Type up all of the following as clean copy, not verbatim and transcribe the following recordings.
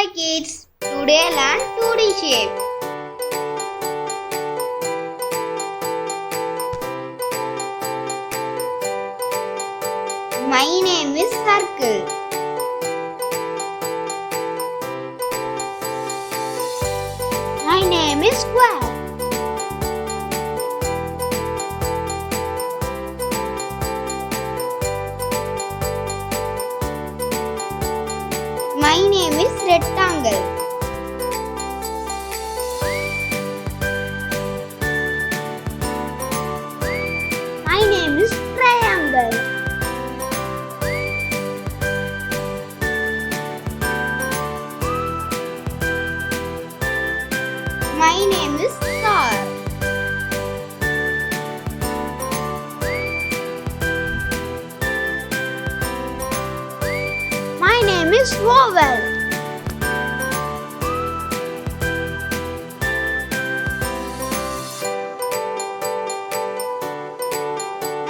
Hi kids, today learn 2D shape. My name is Circle. My name is Square. My name is Rectangle. My name is Triangle. My name is Star. My name is Vowel.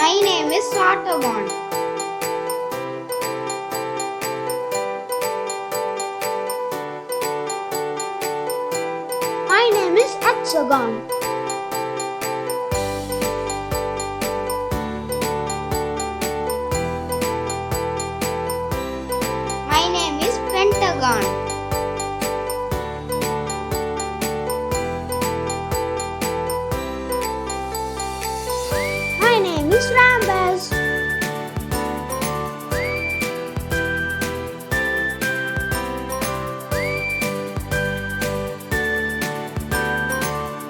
My name is Octagon. My name is Hexagon. My name is Pentagon. My name is Rhombus.